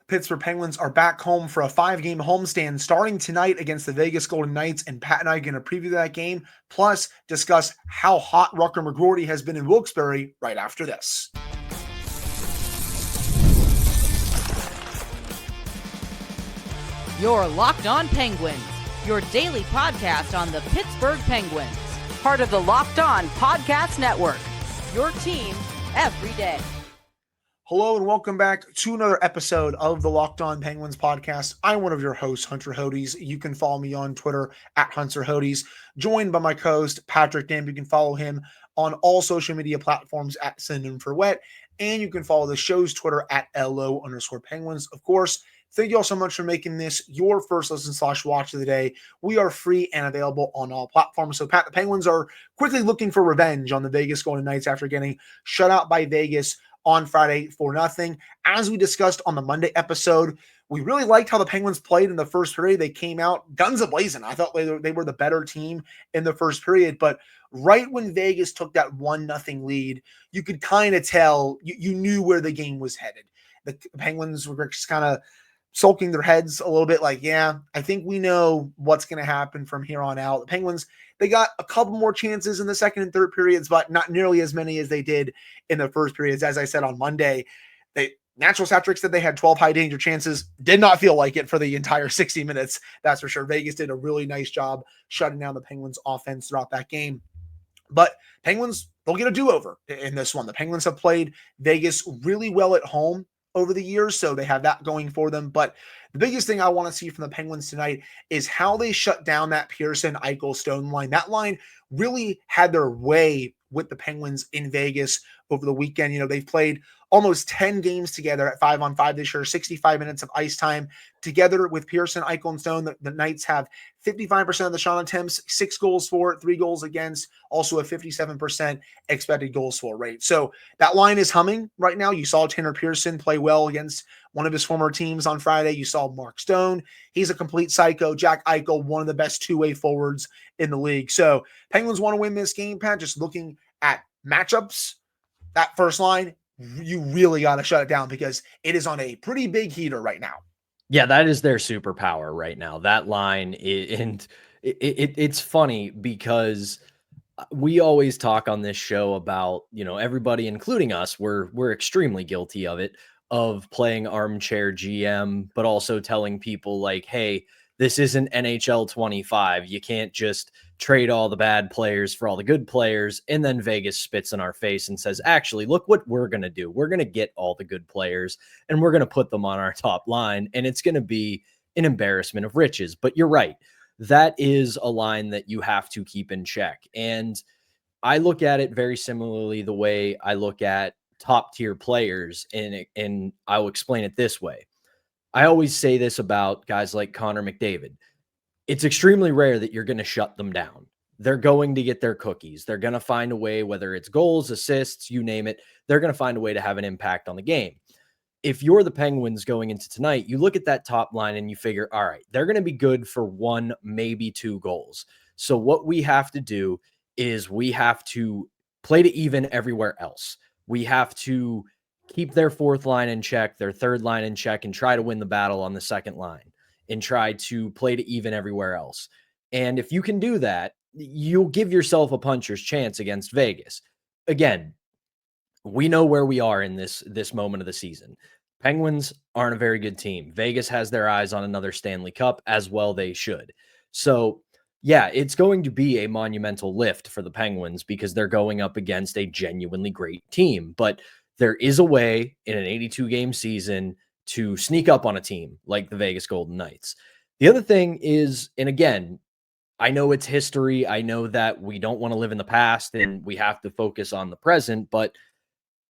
Pittsburgh Penguins are back home for a 5-game homestand starting tonight against the Vegas Golden Knights, and Pat and I are going to preview that game, plus discuss how hot Rutger McGroarty has been in Wilkes-Barre right after this. You're Locked On Penguins, your daily podcast on the Pittsburgh Penguins, part of the Locked On Podcast Network, your team every day. Hello and welcome back to another episode of the Locked On Penguins podcast. I'm one of your hosts, Hunter Hodes. You can follow me on Twitter at Hunter Hodes, joined by my co-host, Patrick Damp. You can follow him on all social media platforms at Synonym for Wet, and you can follow the show's Twitter at LO_Penguins. Of course, thank you all so much for making this your first listen/watch of the day. We are free and available on all platforms. So, Pat, the Penguins are quickly looking for revenge on the Vegas Golden Knights after getting shut out by Vegas on Friday 4-0. As we discussed on the Monday episode, we really liked how the Penguins played in the first period. They came out guns a-blazing. I thought they were the better team in the first period, but right when Vegas took that 1-0 lead, you could kind of tell, you knew where the game was headed. The Penguins were just kind of sulking their heads a little bit like, yeah, I think we know what's going to happen from here on out. The Penguins, they got a couple more chances in the second and third periods, but not nearly as many as they did in the first periods. As I said on Monday, Natural Stat Trick said they had 12 high danger chances. Did not feel like it for the entire 60 minutes. That's for sure. Vegas did a really nice job shutting down the Penguins offense throughout that game. But Penguins, they'll get a do-over in this one. The Penguins have played Vegas really well at home over the years, so they have that going for them. But the biggest thing I want to see from the Penguins tonight is how they shut down that Pearson, Eichel, Stone line. That line really had their way with the Penguins in Vegas over the weekend. You know, they've played almost 10 games together at 5-on-5 this year, 65 minutes of ice time together with Pearson, Eichel, and Stone. The Knights have 55% of the shot attempts, 6 goals for, 3 goals against, also a 57% expected goals for rate. So that line is humming right now. You saw Tanner Pearson play well against one of his former teams on Friday. You saw Mark Stone. He's a complete psycho. Jack Eichel, one of the best two-way forwards in the league. So Penguins want to win this game, Pat. Just looking at matchups, that first line, you really got to shut it down because it is on a pretty big heater right now. Yeah, that is their superpower right now. That line, it's funny because we always talk on this show about, you know, everybody, including us, we're extremely guilty of it, of playing armchair GM, but also telling people like, hey, this isn't NHL 25. You can't just trade all the bad players for all the good players. And then Vegas spits in our face and says, actually, look what we're going to do. We're going to get all the good players and we're going to put them on our top line. And it's going to be an embarrassment of riches. But you're right. That is a line that you have to keep in check. And I look at it very similarly the way I look at top tier players. And I'll explain it this way. I always say this about guys like Connor McDavid. It's extremely rare that you're going to shut them down. They're going to get their cookies. They're going to find a way, whether it's goals, assists, you name it, they're going to find a way to have an impact on the game. If you're the Penguins going into tonight, you look at that top line and you figure, all right, they're going to be good for 1, maybe 2 goals. So what we have to do is we have to play to even everywhere else. We have to keep their fourth line in check, their third line in check, and try to win the battle on the second line and try to play to even everywhere else. And if you can do that, you'll give yourself a puncher's chance against Vegas. Again, we know where we are in this moment of the season. Penguins aren't a very good team. Vegas has their eyes on another Stanley Cup, as well they should. So yeah, it's going to be a monumental lift for the Penguins because they're going up against a genuinely great team. But there is a way in an 82-game season to sneak up on a team like the Vegas Golden Knights. The other thing is, and again, I know it's history. I know that we don't want to live in the past and we have to focus on the present, but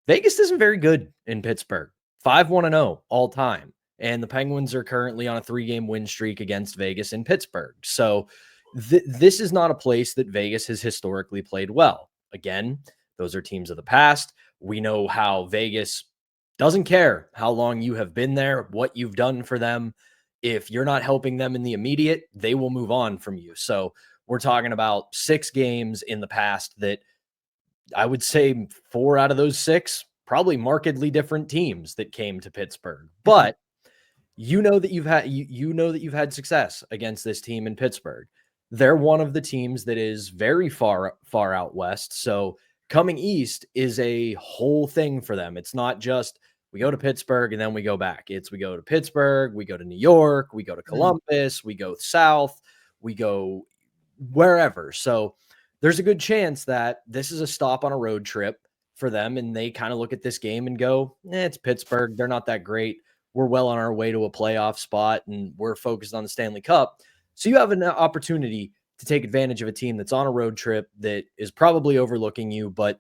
Vegas isn't very good in Pittsburgh. 5-1-0 all time. And the Penguins are currently on a 3-game win streak against Vegas in Pittsburgh. So this is not a place that Vegas has historically played well. Again, those are teams of the past. We know how Vegas doesn't care how long you have been there, what you've done for them. If you're not helping them in the immediate, they will move on from you. So we're talking about 6 games in the past that I would say 4 out of those 6, probably markedly different teams that came to Pittsburgh. But you know that you've had success against this team in Pittsburgh. They're one of the teams that is very far out west. So coming east is a whole thing for them. It's not just we go to Pittsburgh and then we go back. It's we go to Pittsburgh, we go to New York, we go to Columbus, we go south, we go wherever. So there's a good chance that this is a stop on a road trip for them. And they kind of look at this game and go, it's Pittsburgh. They're not that great. We're well on our way to a playoff spot and we're focused on the Stanley Cup. So you have an opportunity to take advantage of a team that's on a road trip that is probably overlooking you, but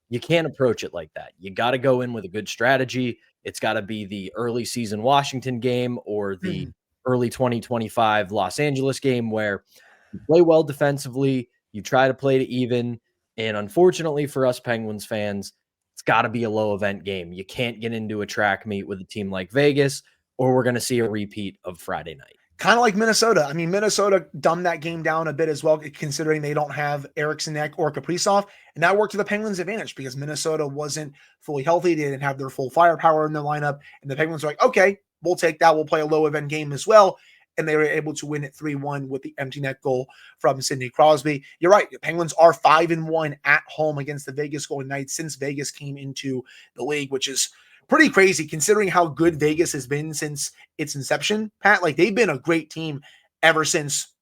you can't approach it like that. You got to go in with a good strategy. It's got to be the early season Washington game or the early 2025 Los Angeles game where you play well defensively, you try to play to even, and unfortunately for us Penguins fans, it's got to be a low event game. You can't get into a track meet with a team like Vegas, or we're going to see a repeat of Friday night. Kind of like Minnesota. I mean, Minnesota dumbed that game down a bit as well, considering they don't have Eriksson Ek or Kaprizov. And that worked to the Penguins' advantage because Minnesota wasn't fully healthy. They didn't have their full firepower in their lineup. And the Penguins were like, okay, we'll take that. We'll play a low event game as well. And they were able to win it 3-1 with the empty net goal from Sidney Crosby. You're right. The Penguins are 5-1 at home against the Vegas Golden Knights since Vegas came into the league, which is pretty crazy considering how good Vegas has been since its inception, Pat. Like, they've been a great team ever since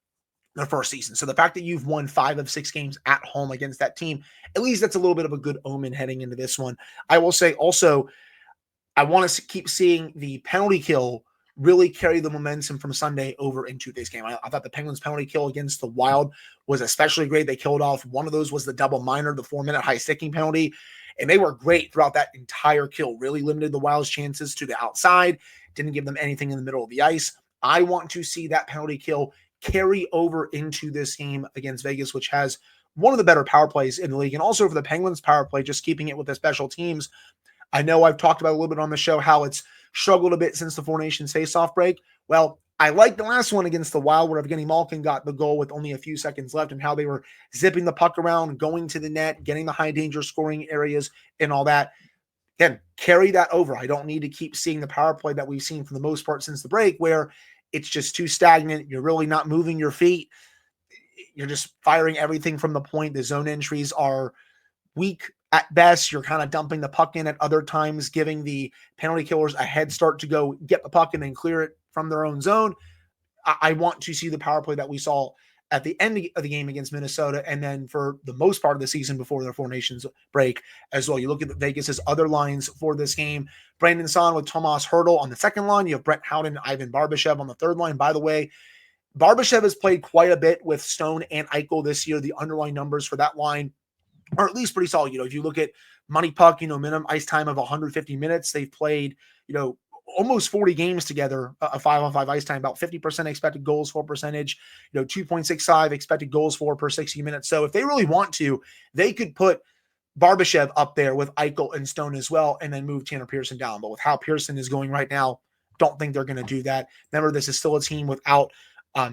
their first season. So the fact that you've won 5 of 6 games at home against that team, at least that's a little bit of a good omen heading into this one. I will say also, I want to keep seeing the penalty kill really carry the momentum from Sunday over into this game. I thought the Penguins penalty kill against the Wild was especially great. They killed off. One of those was the double minor, the 4-minute high sticking penalty. And they were great throughout that entire kill, really limited the Wild's chances to the outside, didn't give them anything in the middle of the ice. I want to see that penalty kill carry over into this game against Vegas, which has one of the better power plays in the league. And also for the Penguins power play, just keeping it with the special teams. I know I've talked about a little bit on the show how it's struggled a bit since the Four Nations face-off break. Well, I liked the last one against the Wild where Evgeny Malkin got the goal with only a few seconds left and how they were zipping the puck around, going to the net, getting the high danger scoring areas and all that. Again, carry that over. I don't need to keep seeing the power play that we've seen for the most part since the break where it's just too stagnant. You're really not moving your feet. You're just firing everything from the point. The zone entries are weak at best. You're kind of dumping the puck in at other times, giving the penalty killers a head start to go get the puck and then clear it from their own zone. I want to see the power play that we saw at the end of the game against Minnesota and then for the most part of the season before the Four Nations break as well. You look at Vegas's other lines for this game. Brandon Son with Tomas Hertl on the second line. You have Brett Howden, Ivan Barbashev on the third line. By the way, Barbashev has played quite a bit with Stone and Eichel this year. The underlying numbers for that line are at least pretty solid. If you look at Money Puck, minimum ice time of 150 minutes. They've played, almost 40 games together, a 5-on-5 ice time, about 50% expected goals for percentage, 2.65 expected goals for per 60 minutes. So if they really want to, they could put Barbashev up there with Eichel and Stone as well, and then move Tanner Pearson down. But with how Pearson is going right now, don't think they're going to do that. Remember, this is still a team without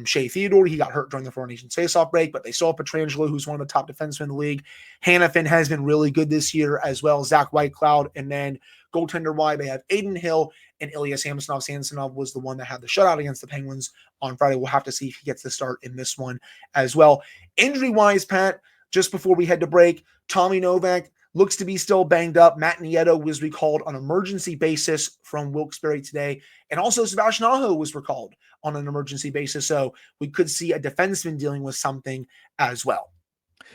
Shea Theodore. He got hurt during the Four Nations face-off break, but they still have Pietrangelo, who's one of the top defensemen in the league. Hanifin has been really good this year as well. Zach Whitecloud, and then goaltender-wise, they have Aiden Hill and Ilya Samsonov. Samsonov was the one that had the shutout against the Penguins on Friday. We'll have to see if he gets the start in this one as well. Injury-wise, Pat, just before we head to break, Tommy Novak looks to be still banged up. Matt Nieto was recalled on emergency basis from Wilkes-Barre today. And also Sebastian Aho was recalled on an emergency basis. So we could see a defenseman dealing with something as well.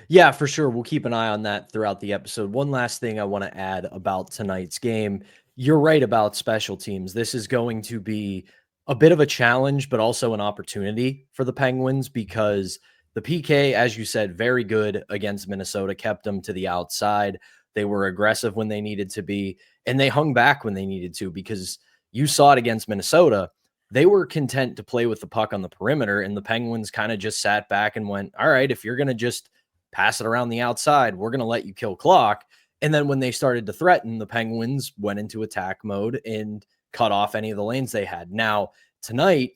Yeah, for sure. We'll keep an eye on that throughout the episode. One last thing I want to add about tonight's game. You're right about special teams. This is going to be a bit of a challenge, but also an opportunity for the Penguins because the PK, as you said, very good against Minnesota, kept them to the outside. They were aggressive when they needed to be, and they hung back when they needed to because you saw it against Minnesota. They were content to play with the puck on the perimeter, and the Penguins kind of just sat back and went, all right, if you're going to just pass it around the outside, we're going to let you kill clock. And then when they started to threaten, the Penguins went into attack mode and cut off any of the lanes they had. Now, tonight,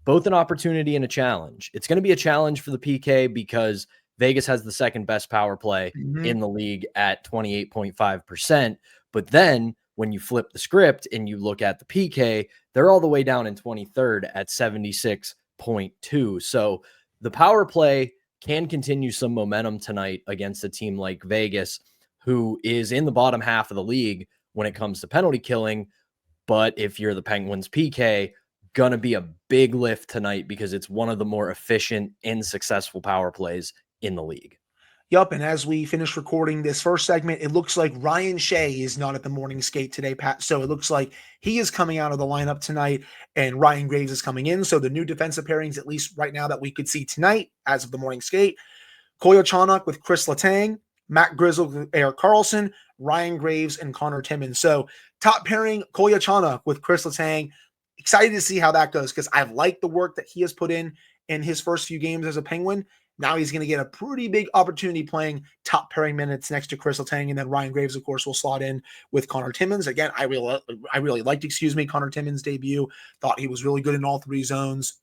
both an opportunity and a challenge. It's going to be a challenge for the PK because Vegas has the second best power play in the league at 28.5%. But then when you flip the script and you look at the PK, they're all the way down in 23rd at 76.2. So the power play can continue some momentum tonight against a team like Vegas, who is in the bottom half of the league when it comes to penalty killing. But if you're the Penguins PK, gonna be a big lift tonight because it's one of the more efficient and successful power plays in the league. Yup, and as we finish recording this first segment, it looks like Ryan Shea is not at the morning skate today, Pat. So it looks like he is coming out of the lineup tonight, and Ryan Graves is coming in. So the new defensive pairings, at least right now, that we could see tonight as of the morning skate: Koivunen with Chris Letang, Matt Grizzle with Erik Karlsson, Ryan Graves, and Connor Timmins. So top pairing, Koivunen with Chris Letang. Excited to see how that goes because I've liked the work that he has put in his first few games as a Penguin. Now he's going to get a pretty big opportunity playing top pairing minutes next to Chris Letang, and then Ryan Graves, of course, will slot in with Connor Timmins. Again, I really liked, Connor Timmins' debut. Thought he was really good in all three zones,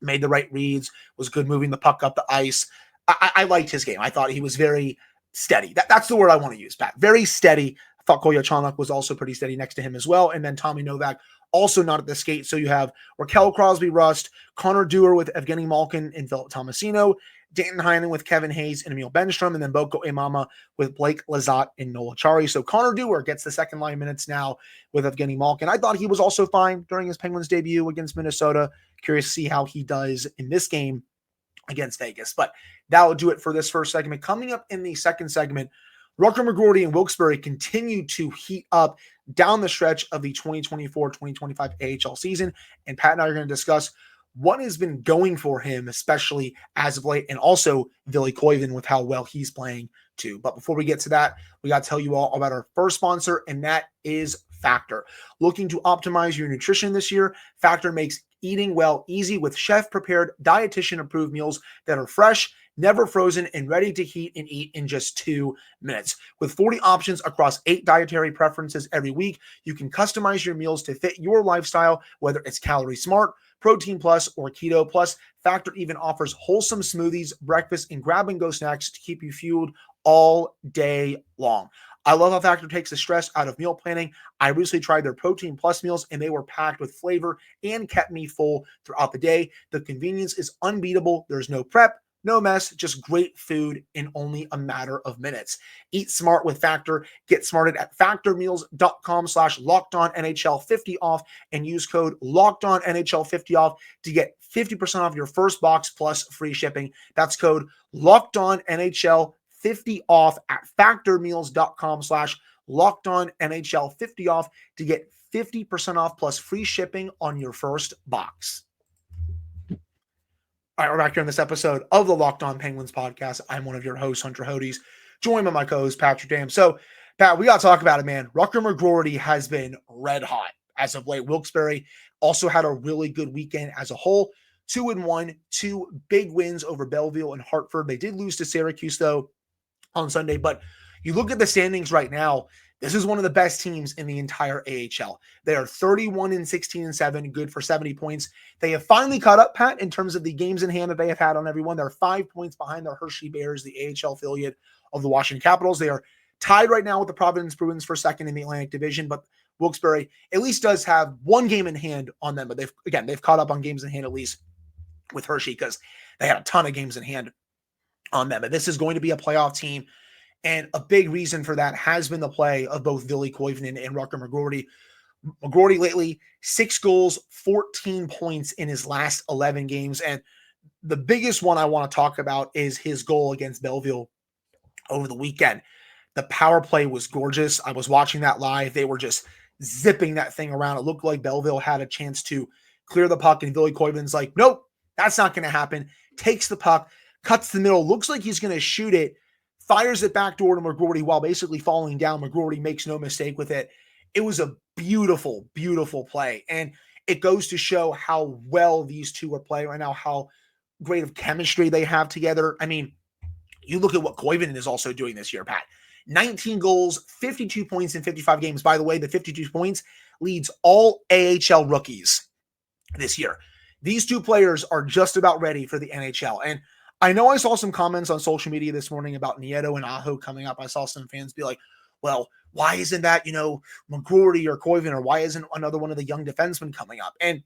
made the right reads, was good moving the puck up the ice. I liked his game. I thought he was very steady. That's the word I want to use, Pat. Very steady. I thought Koivunen was also pretty steady next to him as well. And then Tommy Novak also not at the skate. So you have Raquel Crosby-Rust, Connor Dewar with Evgeny Malkin and Philip Tomasino, Danton Heinen with Kevin Hayes and Emil Benstrom, and then Boko Imama with Blake Lizotte and Noel Acciari. So Connor Dewar gets the second line minutes now with Evgeny Malkin. I thought he was also fine during his Penguins debut against Minnesota. Curious to see how he does in this game against Vegas. But that will do it for this first segment. Coming up in the second segment, Rutger, McGroarty, and Wilkes-Barre continue to heat up down the stretch of the 2024-2025 AHL season. And Pat and I are going to discuss what has been going for him, especially as of late, and also Ville Koivunen with how well he's playing too. But before we get to that, we got to tell you all about our first sponsor, and that is Factor. Looking to optimize your nutrition this year, Factor makes eating well easy with chef-prepared, dietitian-approved meals that are fresh, never frozen, and ready to heat and eat in just 2 minutes. With 40 options across 8 dietary preferences every week, you can customize your meals to fit your lifestyle, whether it's Calorie Smart, Protein Plus, or Keto Plus. Factor even offers wholesome smoothies, breakfast, and grab-and-go snacks to keep you fueled all day long. I love how Factor takes the stress out of meal planning. I recently tried their Protein Plus meals, and they were packed with flavor and kept me full throughout the day. The convenience is unbeatable. There's no prep, no mess, just great food in only a matter of minutes. Eat smart with Factor. Get smarted at factormeals.com/LockedOnNHL50 off and use code LockedOnNHL50 off to get 50% off your first box plus free shipping. That's code LockedOnNHL50 off at factormeals.com/LockedOnNHL50 off to get 50% off plus free shipping on your first box. All right, we're back here on this episode of the Locked On Penguins podcast. I'm one of your hosts, Hunter Hodes, joined by my co-host, Patrick Dam. So, Pat, we got to talk about it, man. Rutger McGroarty has been red hot as of late. Wilkes-Barre also had a really good weekend as a whole. 2-1, 2 big wins over Belleville and Hartford. They did lose to Syracuse, though, on Sunday. But you look at the standings right now, this is one of the best teams in the entire AHL. They are 31-16-7, good for 70 points. They have finally caught up, Pat, in terms of the games in hand that they have had on everyone. They're 5 points behind the Hershey Bears, the AHL affiliate of the Washington Capitals. They are tied right now with the Providence Bruins for second in the Atlantic Division, but Wilkes-Barre at least does have one game in hand on them. But they've caught up on games in hand at least with Hershey because they had a ton of games in hand on them. But this is going to be a playoff team. And a big reason for that has been the play of both Ville Koivunen and Rutger McGroarty. McGroarty lately, 6 goals, 14 points in his last 11 games. And the biggest one I want to talk about is his goal against Belleville over the weekend. The power play was gorgeous. I was watching that live. They were just zipping that thing around. It looked like Belleville had a chance to clear the puck, and Ville Koivunen's like, nope, that's not going to happen. Takes the puck, cuts the middle, looks like he's going to shoot it, fires it back door to McGroarty while basically falling down. McGroarty makes no mistake with it. It was a beautiful, beautiful play. And it goes to show how well these two are playing right now, how great of chemistry they have together. I mean, you look at what Koivunen is also doing this year, Pat. 19 goals, 52 points in 55 games. By the way, the 52 points leads all AHL rookies this year. These two players are just about ready for the NHL. And I know I saw some comments on social media this morning about Nieto and Aho coming up. I saw some fans be like, well, why isn't that, McGroarty or Koivunen, or why isn't another one of the young defensemen coming up? And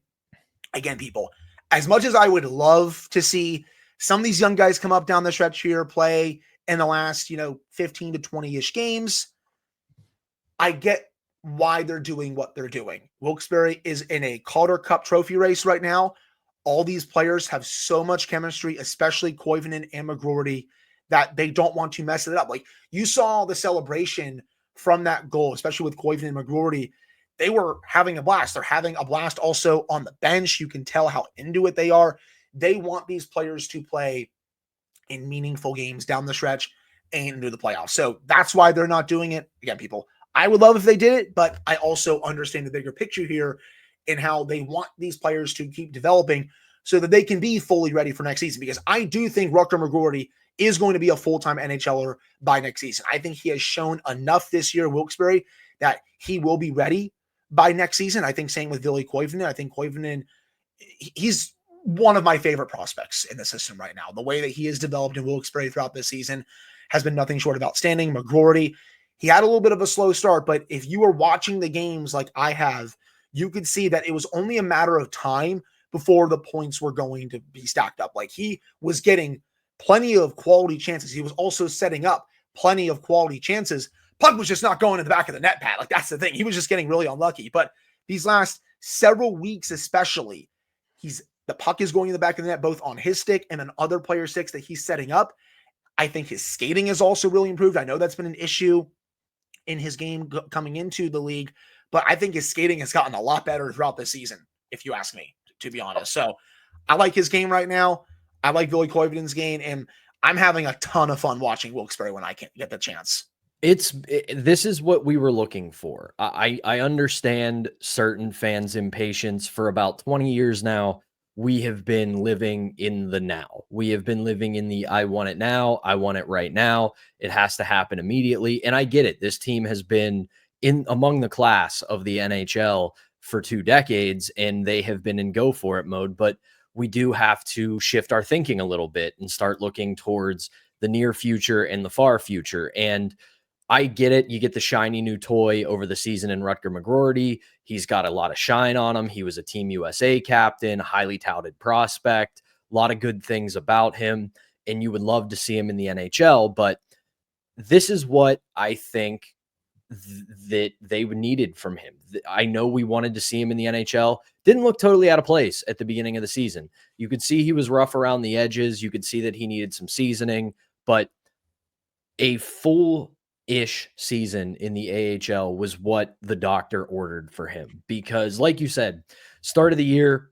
again, people, as much as I would love to see some of these young guys come up down the stretch here, play in the last, 15 to 20-ish games, I get why they're doing what they're doing. Wilkes-Barre is in a Calder Cup trophy race right now. All these players have so much chemistry, especially Koivunen and McGroarty, that they don't want to mess it up. Like, you saw the celebration from that goal, especially with Koivunen and McGroarty. They were having a blast. They're having a blast also on the bench. You can tell how into it they are. They want these players to play in meaningful games down the stretch and into the playoffs. So that's why they're not doing it. Again, people, I would love if they did it, but I also understand the bigger picture here in how they want these players to keep developing so that they can be fully ready for next season. Because I do think Rutger McGroarty is going to be a full-time NHLer by next season. I think he has shown enough this year, Wilkes-Barre, that he will be ready by next season. I think same with Ville Koivunen. I think Koivunen, he's one of my favorite prospects in the system right now. The way that he has developed in Wilkes-Barre throughout this season has been nothing short of outstanding. McGroarty, he had a little bit of a slow start, but if you were watching the games like I have, you could see that it was only a matter of time before the points were going to be stacked up. Like, he was getting plenty of quality chances. He was also setting up plenty of quality chances. Puck was just not going in the back of the net, Pat. Like, that's the thing. He was just getting really unlucky. But these last several weeks, especially, the puck is going in the back of the net, both on his stick and on other player sticks that he's setting up. I think his skating has also really improved. I know that's been an issue in his game coming into the league, but I think his skating has gotten a lot better throughout the season, if you ask me, to be honest. So I like his game right now. I like Ville Koivunen's game, and I'm having a ton of fun watching Wilkes-Barre when I can get the chance. This is what we were looking for. I understand certain fans' impatience. For about 20 years now, we have been living in the now. We have been living in the I want it now. I want it right now. It has to happen immediately. And I get it. This team has been among the class of the NHL for 2 decades, and they have been in go for it mode. But we do have to shift our thinking a little bit and start looking towards the near future and the far future. And I get it. You get the shiny new toy over the season in Rutger McGroarty. He's got a lot of shine on him. He was a Team USA captain, highly touted prospect, a lot of good things about him, and you would love to see him in the NHL. But this is what I think that they needed from him. I know we wanted to see him in the NHL. Didn't look totally out of place at the beginning of the season. You could see he was rough around the edges. You could see that he needed some seasoning, but a full-ish season in the AHL was what the doctor ordered for him. Because like you said, start of the year,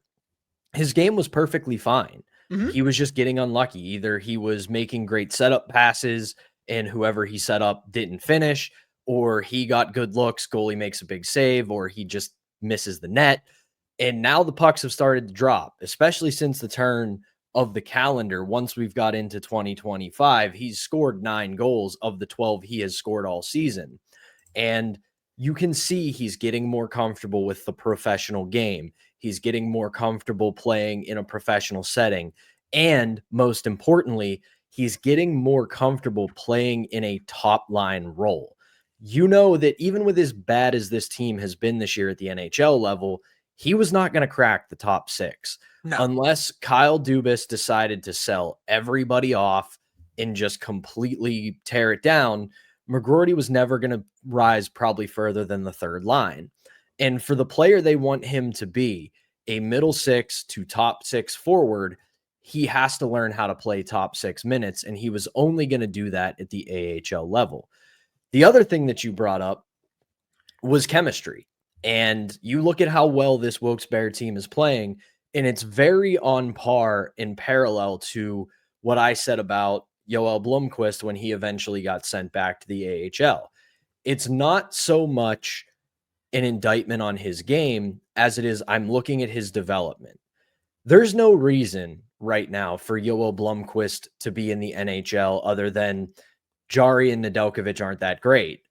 his game was perfectly fine. Mm-hmm. He was just getting unlucky. Either he was making great setup passes and whoever he set up didn't finish, or he got good looks, goalie makes a big save, or he just misses the net. And now the pucks have started to drop, especially since the turn of the calendar. Once we've got into 2025, he's scored 9 goals of the 12 he has scored all season. And you can see he's getting more comfortable with the professional game. He's getting more comfortable playing in a professional setting. And most importantly, he's getting more comfortable playing in a top line role. You know that even with as bad as this team has been this year at the NHL level, he was not going to crack the top 6. No. Unless Kyle Dubas decided to sell everybody off and just completely tear it down. McGroarty was never going to rise probably further than the 3rd line. And for the player they want him to be, a middle 6 to top 6 forward, he has to learn how to play top 6 minutes, and he was only going to do that at the AHL level. The other thing that you brought up was chemistry. And you look at how well this Wilkes-Barre team is playing, and it's very on par and parallel to what I said about Joel Blomqvist when he eventually got sent back to the AHL. It's not so much an indictment on his game as it is I'm looking at his development. There's no reason right now for Joel Blomqvist to be in the NHL other than Jari and Nedeljkovic aren't that great.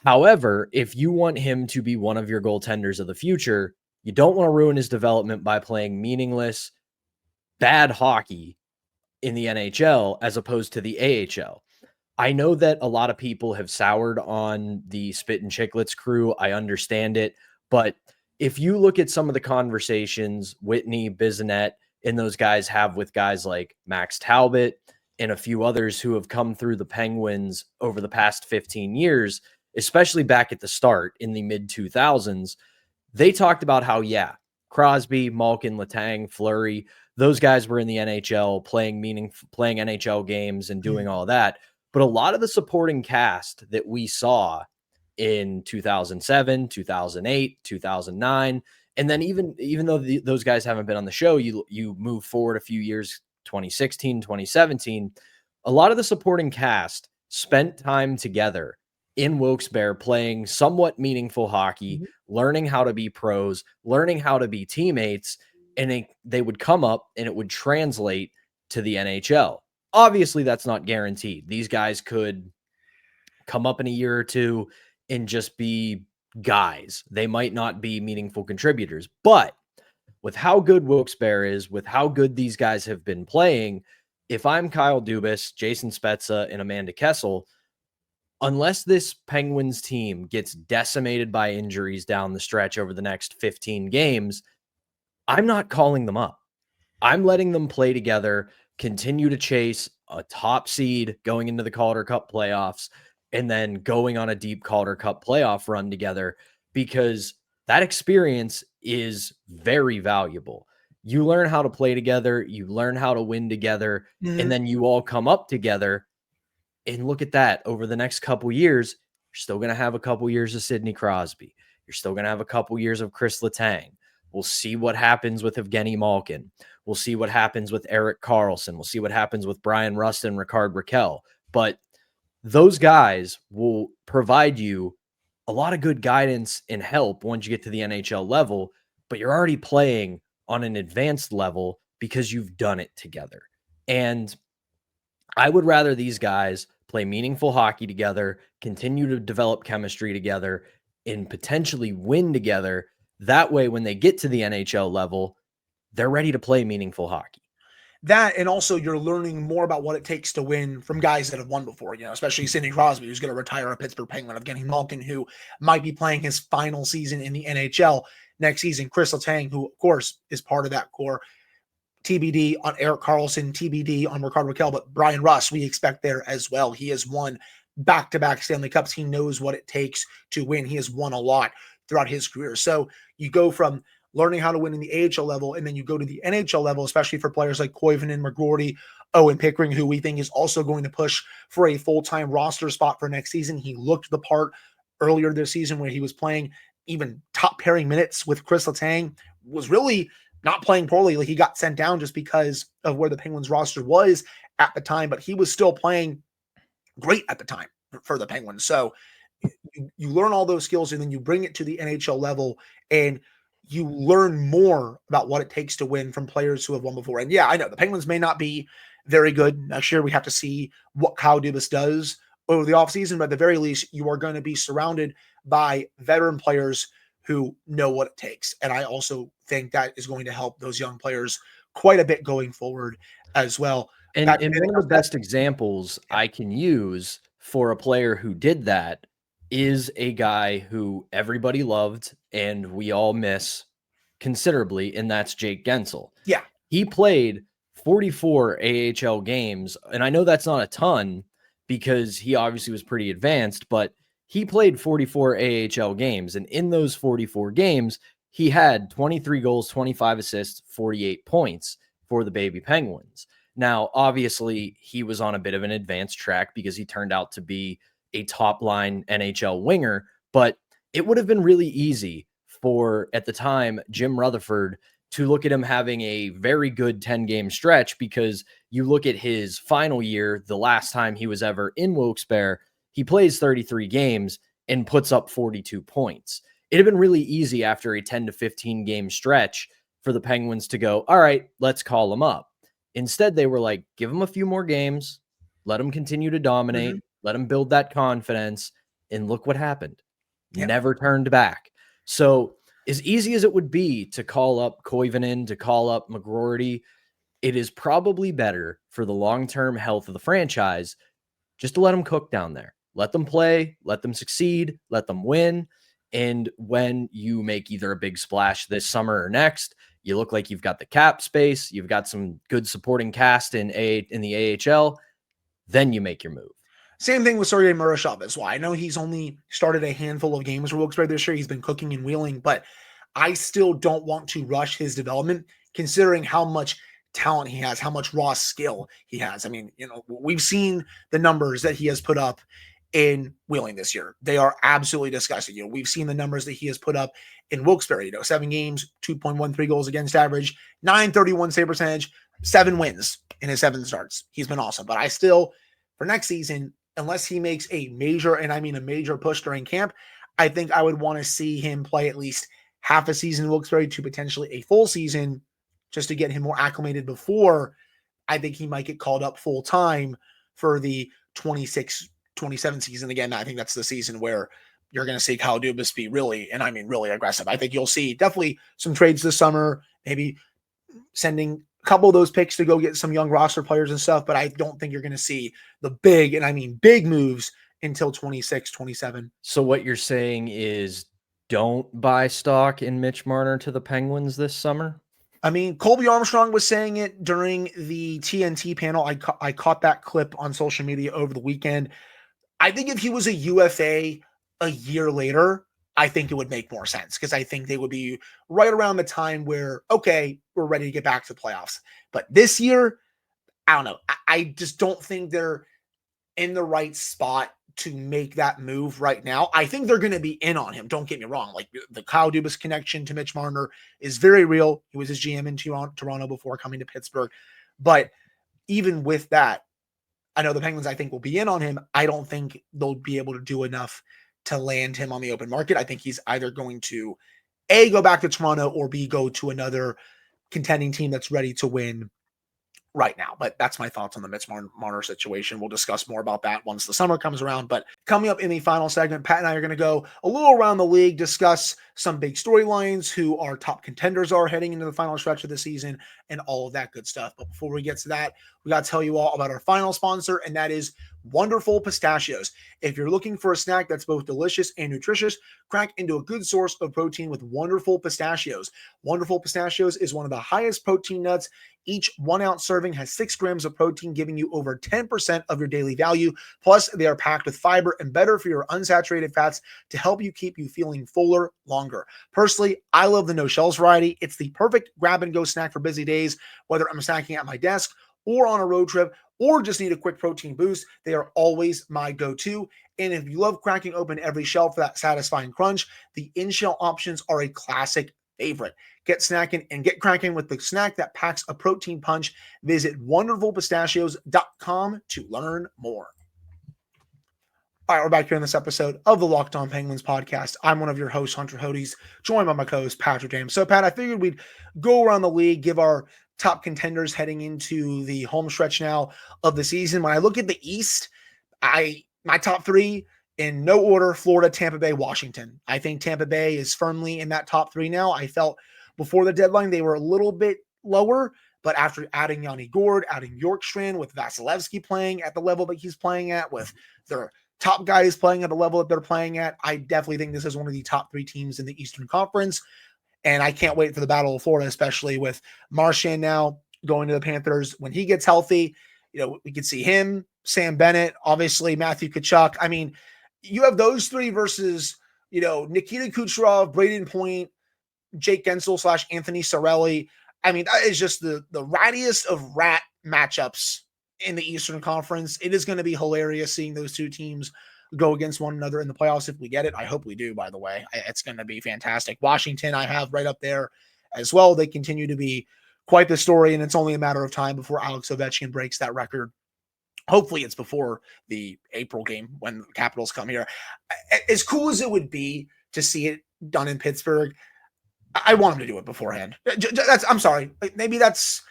However, if you want him to be one of your goaltenders of the future, you don't want to ruin his development by playing meaningless, bad hockey in the NHL as opposed to the AHL. I know that a lot of people have soured on the Spit and Chicklets crew. I understand it. But if you look at some of the conversations Whitney, Bisonet, and those guys have with guys like Max Talbot and a few others who have come through the Penguins over the past 15 years, especially back at the start in the mid 2000s, they talked about how, yeah, Crosby, Malkin, Letang, Fleury, those guys were in the NHL playing NHL games and doing all that. But a lot of the supporting cast that we saw in 2007, 2008, 2009, and then even though those guys haven't been on the show, you move forward a few years, 2016, 2017, a lot of the supporting cast spent time together in Wilkes-Barre playing somewhat meaningful hockey, learning how to be pros, learning how to be teammates, and they would come up and it would translate to the NHL. Obviously, that's not guaranteed. These guys could come up in a year or two and just be guys. They might not be meaningful contributors. But with how good Wilkes-Barre is, with how good these guys have been playing, if I'm Kyle Dubas, Jason Spezza, and Amanda Kessel, unless this Penguins team gets decimated by injuries down the stretch over the next 15 games, I'm not calling them up. I'm letting them play together, continue to chase a top seed going into the Calder Cup playoffs, and then going on a deep Calder Cup playoff run together, because that experience is very valuable. You learn how to play together, you learn how to win together, and then you all come up together. And look at that. Over the next couple years, you're still going to have a couple years of Sidney Crosby. You're still going to have a couple years of Chris Letang. We'll see what happens with Evgeny Malkin. We'll see what happens with Erik Karlsson. We'll see what happens with Brian Rust and Ricard Raquel. But those guys will provide you a lot of good guidance and help once you get to the NHL level, but you're already playing on an advanced level because you've done it together. And I would rather these guys play meaningful hockey together, continue to develop chemistry together, and potentially win together. That way, when they get to the NHL level, they're ready to play meaningful hockey. That, and also you're learning more about what it takes to win from guys that have won before, especially Sidney Crosby, who's going to retire a Pittsburgh Penguin, Evgeny Malkin, who might be playing his final season in the NHL next season, Chris Letang, who, of course, is part of that core, TBD on Erik Karlsson, TBD on Ricard Raquel, but Brian Rust, we expect there as well. He has won back-to-back Stanley Cups. He knows what it takes to win. He has won a lot throughout his career. So you go from learning how to win in the AHL level, and then you go to the NHL level, especially for players like Koivunen, McGroarty, Owen Pickering, who we think is also going to push for a full-time roster spot for next season. He looked the part earlier this season where he was playing even top pairing minutes with Chris Letang, was really not playing poorly. Like, he got sent down just because of where the Penguins roster was at the time, but he was still playing great at the time for the Penguins. So you learn all those skills, and then you bring it to the NHL level, and you learn more about what it takes to win from players who have won before. And yeah, I know the Penguins may not be very good next year. We have to see what Kyle Dubas does over the offseason, but at the very least, you are going to be surrounded by veteran players who know what it takes. And I also think that is going to help those young players quite a bit going forward as well. And one of the best examples I can use for a player who did that is a guy who everybody loved and we all miss considerably, and that's Jake Gensel. Yeah. He played 44 AHL games, and I know that's not a ton because he obviously was pretty advanced, but he played 44 AHL games, and in those 44 games, he had 23 goals, 25 assists, 48 points for the Baby Penguins. Now, obviously, he was on a bit of an advanced track because he turned out to be a top-line NHL winger, but it would have been really easy for, at the time, Jim Rutherford to look at him having a very good 10-game stretch, because you look at his final year, the last time he was ever in Wilkes-Barre, he plays 33 games and puts up 42 points. It'd have been really easy after a 10 to 15 game stretch for the Penguins to go, all right, let's call him up. Instead, they were like, give him a few more games, let him continue to dominate, let him build that confidence, and look what happened. Yep. Never turned back. So as easy as it would be to call up Koivunen, to call up McGroarty, it is probably better for the long-term health of the franchise just to let them cook down there. Let them play, let them succeed, let them win. And when you make either a big splash this summer or next, you look like you've got the cap space, you've got some good supporting cast in the AHL, then you make your move. Same thing with Sergei Murashov as well. I know he's only started a handful of games for Wilkes-Barre this year. He's been cooking and wheeling, but I still don't want to rush his development considering how much talent he has, how much raw skill he has. I mean, we've seen the numbers that he has put up in Wheeling this year. They are absolutely disgusting. We've seen the numbers that he has put up in Wilkes-Barre, 7 games, 2.13 goals against average, .931 save percentage, 7 wins in his 7 starts. He's been awesome. But I still, for next season, unless he makes a major, and I mean a major push during camp, I think I would want to see him play at least half a season in Wilkes-Barre to potentially a full season just to get him more acclimated before I think he might get called up full time for the 26-27 season. Again, I think that's the season where you're going to see Kyle Dubas be really, and I mean really aggressive. I think you'll see definitely some trades this summer, maybe sending a couple of those picks to go get some young roster players and stuff, but I don't think you're going to see the big, and I mean big moves until 26, 27. So what you're saying is don't buy stock in Mitch Marner to the Penguins this summer? I mean, Colby Armstrong was saying it during the TNT panel. I caught that clip on social media over the weekend. I think if he was a UFA a year later, I think it would make more sense because I think they would be right around the time where, okay, we're ready to get back to the playoffs. But this year, I don't know. I just don't think they're in the right spot to make that move right now. I think they're going to be in on him. Don't get me wrong. Like the Kyle Dubas connection to Mitch Marner is very real. He was his GM in Toronto before coming to Pittsburgh. But even with that, I know the Penguins, I think, will be in on him. I don't think they'll be able to do enough to land him on the open market. I think he's either going to A, go back to Toronto, or B, go to another contending team that's ready to win right now. But that's my thoughts on the Mitch Marner situation. We'll discuss more about that once the summer comes around. But coming up in the final segment, Pat and I are going to go a little around the league, discuss some big storylines, who our top contenders are heading into the final stretch of the season, and all of that good stuff. But before we get to that, we got to tell you all about our final sponsor, and that is Wonderful Pistachios. If you're looking for a snack that's both delicious and nutritious, crack into a good source of protein with Wonderful Pistachios. Wonderful Pistachios is one of the highest protein nuts. Each 1 ounce serving has 6 grams of protein, giving you over 10% of your daily value. Plus, they are packed with fiber and better for your unsaturated fats to help you keep you feeling fuller longer. Personally, I love the no shells variety. It's the perfect grab and go snack for busy days, whether I'm snacking at my desk or on a road trip, or just need a quick protein boost. They are always my go-to. And if you love cracking open every shell for that satisfying crunch, the in-shell options are a classic favorite. Get snacking and get cracking with the snack that packs a protein punch. Visit wonderfulpistachios.com to learn more. All right, we're back here in this episode of the Locked On Penguins podcast. I'm one of your hosts, Hunter Hodes, joined by my co-host, Patrick James. So, Pat, I figured we'd go around the league, give our top contenders heading into the home stretch now of the season. When I look at the East, my top 3 in no order: Florida, Tampa Bay, Washington. I think Tampa Bay is firmly in that top 3 now. I felt before the deadline they were a little bit lower, but after adding Yanni Gourde, adding Bjorkstrand, with Vasilevsky playing at the level that he's playing at, with their top guys playing at the level that they're playing at, I definitely think this is one of the top 3 teams in the Eastern Conference. And I can't wait for the Battle of Florida, especially with Marchand now going to the Panthers. When he gets healthy, we could see him, Sam Bennett, obviously Matthew Tkachuk. I mean, you have those 3 versus, Nikita Kucherov, Braden Point, Jake Gensel / Anthony Cirelli. I mean, that is just the rattiest of rat matchups in the Eastern Conference. It is going to be hilarious seeing those 2 teams go against one another in the playoffs if we get it. I hope we do, by the way. It's going to be fantastic. Washington, I have right up there as well. They continue to be quite the story, and it's only a matter of time before Alex Ovechkin breaks that record. Hopefully it's before the April game when the Capitals come here. As cool as it would be to see it done in Pittsburgh, I want them to do it beforehand. I'm sorry. Maybe that's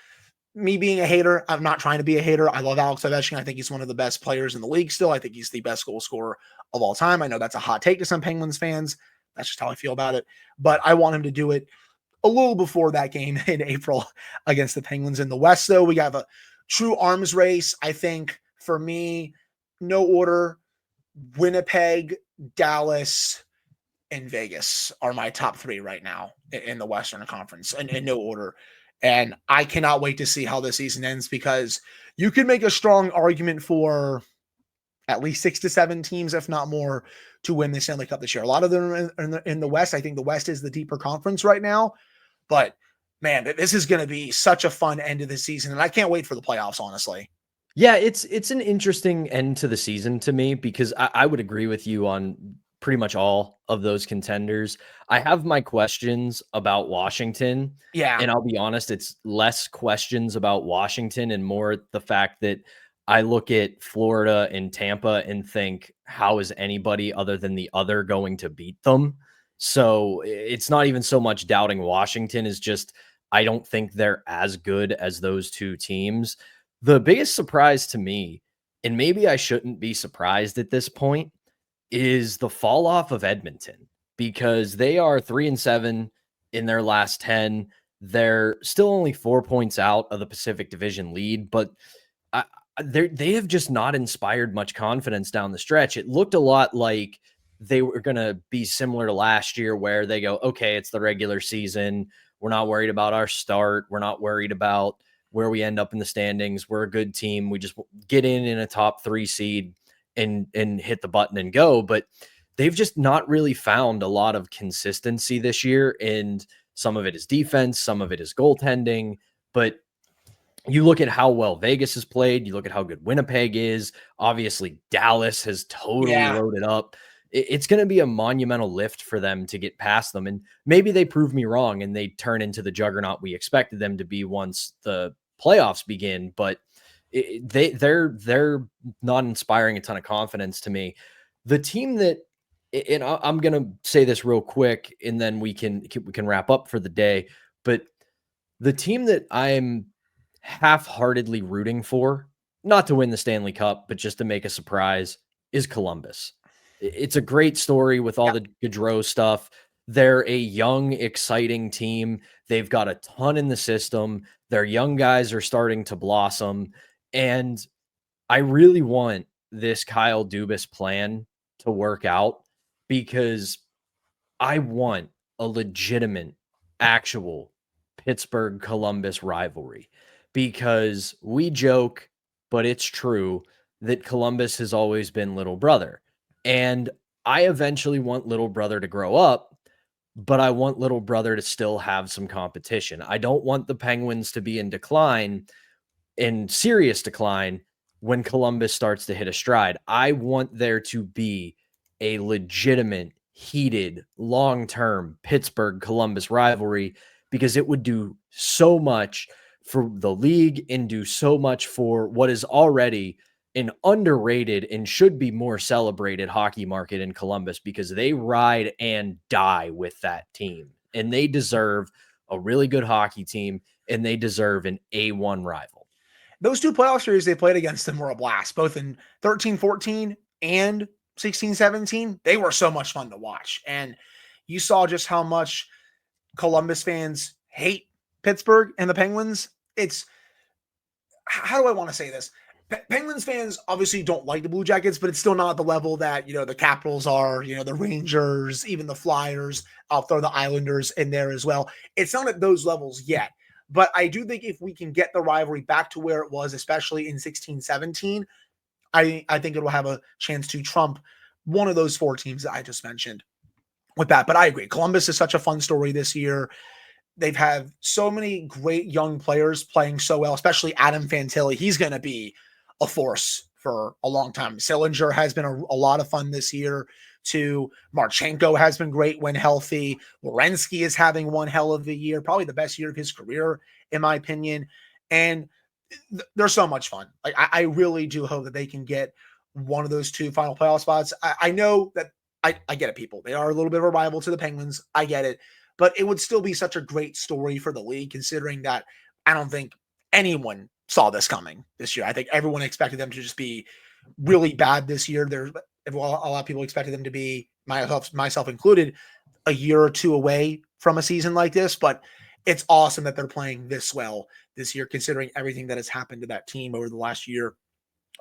me being a hater. I'm not trying to be a hater. I love Alex Ovechkin. I think he's one of the best players in the league still. I think he's the best goal scorer of all time. I know that's a hot take to some Penguins fans. That's just how I feel about it. But I want him to do it a little before that game in April against the Penguins. In the West, though, we have a true arms race. I think, for me, no order, Winnipeg, Dallas, and Vegas are my top three right now in the Western Conference, and in no order. And I cannot wait to see how the season ends, because you can make a strong argument for at least 6 to 7 teams, if not more, to win the Stanley Cup this year. A lot of them are in the West. I think the West is the deeper conference right now. But, man, this is going to be such a fun end of the season, and I can't wait for the playoffs, honestly. Yeah, it's an interesting end to the season to me, because I would agree with you on pretty much all of those contenders. I have my questions about Washington, Yeah. and I'll be honest, it's less questions about Washington and more the fact that I look at Florida and Tampa and think, how is anybody other than the other going to beat them? So it's not even so much doubting Washington, is just I don't think they're as good as those two teams. The biggest surprise to me, and maybe I shouldn't be surprised at this point, is the fall off of Edmonton, because they are 3-7 in their last 10. They're still only 4 points out of the Pacific Division lead, but they have just not inspired much confidence down the stretch. It looked a lot like they were going to be similar to last year, where they go, okay, it's the regular season. We're not worried about our start. We're not worried about where we end up in the standings. We're a good team. We just get in a top 3 seed and hit the button and go. But they've just not really found a lot of consistency this year. And some of it is defense, some of it is goaltending. But you look at how well Vegas has played. You look at how good Winnipeg is. Obviously, Dallas has totally loaded up. It's going to be a monumental lift for them to get past them. And maybe they prove me wrong and they turn into the juggernaut we expected them to be once the playoffs begin. But they're not inspiring a ton of confidence to me. The team that, and I'm going to say this real quick, and then we can wrap up for the day. But the team that I'm half-heartedly rooting for, not to win the Stanley Cup, but just to make a surprise, is Columbus. It's a great story with all the Gaudreau stuff. They're a young, exciting team. They've got a ton in the system. Their young guys are starting to blossom. And I really want this Kyle Dubas plan to work out, because I want a legitimate, actual Pittsburgh-Columbus rivalry. Because we joke, but it's true, that Columbus has always been little brother. And I eventually want little brother to grow up, but I want little brother to still have some competition. I don't want the Penguins to be in decline, in serious decline, when Columbus starts to hit a stride. I want there to be a legitimate, heated, long-term Pittsburgh-Columbus rivalry, because it would do so much for the league and do so much for what is already an underrated and should be more celebrated hockey market in Columbus, because they ride and die with that team, and they deserve a really good hockey team, and they deserve an A1 rival. Those 2 playoff series they played against them were a blast, both in 13-14 and 16-17. They were so much fun to watch. And you saw just how much Columbus fans hate Pittsburgh and the Penguins. It's, how do I want to say this? Penguins fans obviously don't like the Blue Jackets, but it's still not the level that, the Capitals are, the Rangers, even the Flyers. I'll throw the Islanders in there as well. It's not at those levels yet, but I do think if we can get the rivalry back to where it was, especially in 16-17, I think it will have a chance to trump one of those 4 teams that I just mentioned with that. But I agree. Columbus is such a fun story this year. They've had so many great young players playing so well, especially Adam Fantilli. He's going to be a force for a long time. Sillinger has been a lot of fun this year too. Marchenko has been great when healthy. Werenski is having one hell of a year, probably the best year of his career, in my opinion. And they're so much fun. Like, I really do hope that they can get one of those 2 final playoff spots. I know that I get it, people. They are a little bit of a rival to the Penguins. I get it. But it would still be such a great story for the league, considering that I don't think anyone saw this coming this year. I think everyone expected them to just be really bad this year. A lot of people expected them to be, myself included, a year or 2 away from a season like this. But it's awesome that they're playing this well this year, considering everything that has happened to that team over the last year.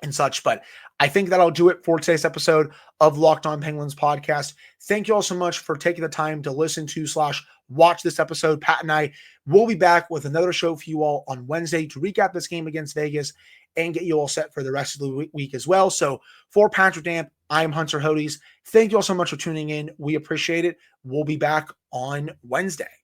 and such. But I think that'll do it for today's episode of Locked On Penguins podcast. Thank you all so much for taking the time to listen to / watch this episode. Pat and I will be back with another show for you all on Wednesday to recap this game against Vegas and get you all set for the rest of the week as well. So for Patrick Damp, I'm Hunter Hodes. Thank you all so much for tuning in. We appreciate it. We'll be back on Wednesday.